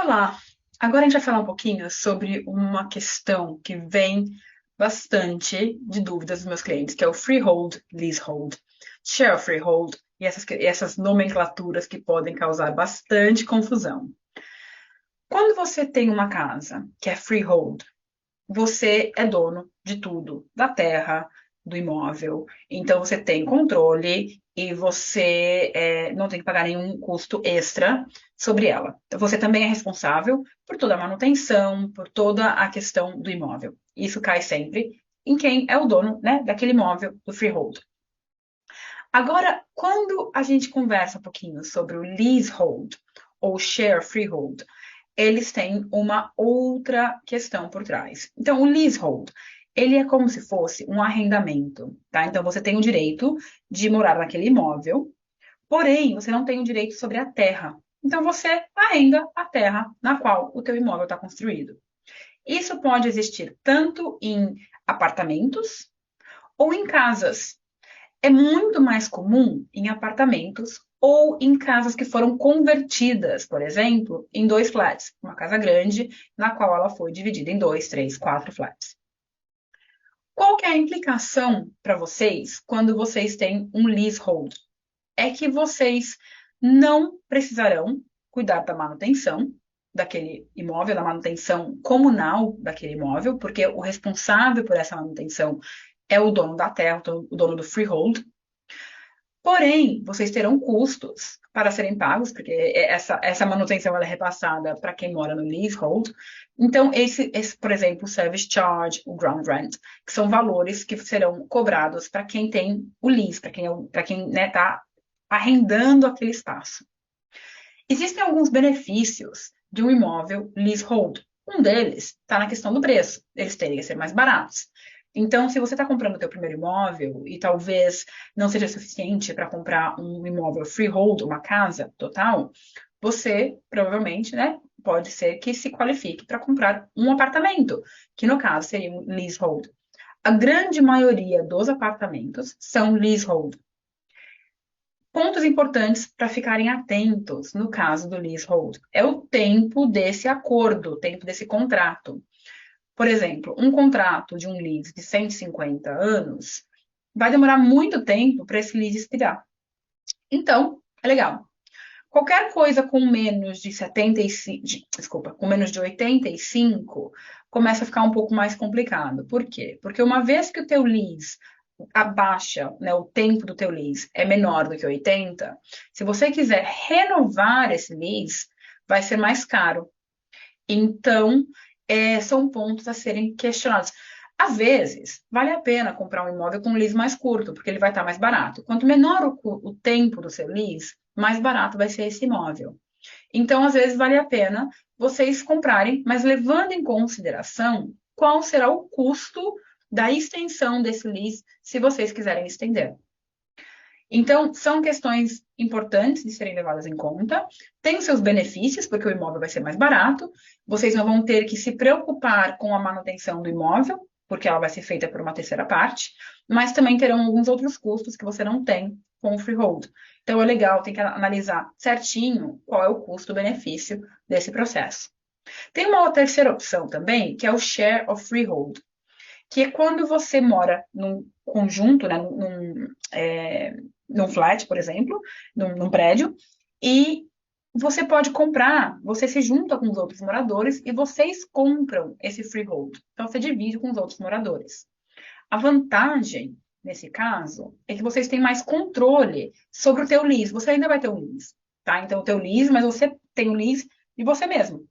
Olá! Agora a gente vai falar um pouquinho sobre uma questão que vem bastante de dúvidas dos meus clientes, que é o freehold, leasehold, share freehold e essas nomenclaturas que podem causar bastante confusão. Quando você tem uma casa que é freehold, você é dono de tudo, da terra, do imóvel. Então você tem controle e você não tem que pagar nenhum custo extra sobre ela. Então, você também é responsável por toda a manutenção, por toda a questão do imóvel. Isso cai sempre em quem é o dono, né, daquele imóvel do freehold. Agora, quando a gente conversa um pouquinho sobre o leasehold ou share freehold, eles têm uma outra questão por trás. Então, o leasehold, ele é como se fosse um arrendamento, tá? Então, você tem o direito de morar naquele imóvel, porém, você não tem o direito sobre a terra. Então, você arrenda a terra na qual o teu imóvel está construído. Isso pode existir tanto em apartamentos ou em casas. É muito mais comum em apartamentos ou em casas que foram convertidas, por exemplo, em dois flats. Uma casa grande, na qual ela foi dividida em dois, três, quatro flats. Qual que é a implicação para vocês quando vocês têm um leasehold? É que vocês não precisarão cuidar da manutenção daquele imóvel, da manutenção comunal daquele imóvel, porque o responsável por essa manutenção é o dono da terra, o dono do freehold. Porém, vocês terão custos para serem pagos, porque essa manutenção ela é repassada para quem mora no leasehold. Então, por exemplo, o service charge, o ground rent, que são valores que serão cobrados para quem tem o lease, para quem está arrendando aquele espaço. Existem alguns benefícios de um imóvel leasehold. Um deles está na questão do preço. Eles teriam que ser mais baratos. Então, se você está comprando o teu primeiro imóvel e talvez não seja suficiente para comprar um imóvel freehold, uma casa total, você provavelmente, né, pode ser que se qualifique para comprar um apartamento, que no caso seria um leasehold. A grande maioria dos apartamentos são leasehold. Pontos importantes para ficarem atentos no caso do leasehold é o tempo desse acordo, o tempo desse contrato. Por exemplo, um contrato de um lease de 150 anos vai demorar muito tempo para esse lease expirar. Então, é legal. Qualquer coisa com menos de 75, desculpa, com menos de 85, começa a ficar um pouco mais complicado. Por quê? Porque uma vez que o teu lease abaixa, né, o tempo do teu lease é menor do que 80, se você quiser renovar esse lease, vai ser mais caro. Então, são pontos a serem questionados. Às vezes, vale a pena comprar um imóvel com um lease mais curto, porque ele vai estar mais barato. Quanto menor o tempo do seu lease, mais barato vai ser esse imóvel. Então, às vezes, vale a pena vocês comprarem, mas levando em consideração qual será o custo da extensão desse lease, se vocês quiserem estender. Então, são questões importantes de serem levadas em conta. Tem os seus benefícios, porque o imóvel vai ser mais barato. Vocês não vão ter que se preocupar com a manutenção do imóvel, porque ela vai ser feita por uma terceira parte, mas também terão alguns outros custos que você não tem com o freehold. Então, é legal, tem que analisar certinho qual é o custo-benefício desse processo. Tem uma terceira opção também, que é o share of freehold, que é quando você mora num conjunto, né, num flat, por exemplo, num prédio, e você pode comprar, você se junta com os outros moradores e vocês compram esse freehold. Então, você divide com os outros moradores. A vantagem, nesse caso, é que vocês têm mais controle sobre o teu lease. Você ainda vai ter um lease, tá? Então, o teu lease, mas você tem o lease de você mesmo.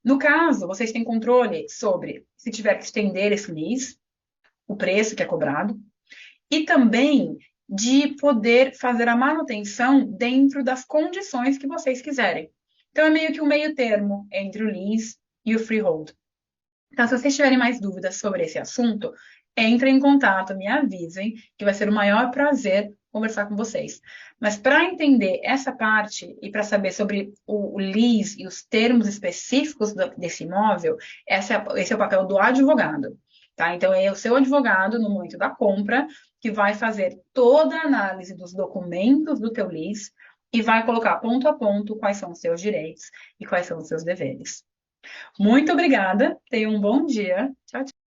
No caso, vocês têm controle sobre se tiver que estender esse lease, o preço que é cobrado, e também de poder fazer a manutenção dentro das condições que vocês quiserem. Então, é meio que um meio termo entre o lease e o freehold. Então, se vocês tiverem mais dúvidas sobre esse assunto, entrem em contato, me avisem, que vai ser o maior prazer conversar com vocês. Mas para entender essa parte e para saber sobre o lease e os termos específicos desse imóvel, esse é o papel do advogado. Tá? Então, é o seu advogado, no momento da compra, que vai fazer toda a análise dos documentos do teu lease, e vai colocar ponto a ponto quais são os seus direitos e quais são os seus deveres. Muito obrigada, tenha um bom dia. Tchau, tchau.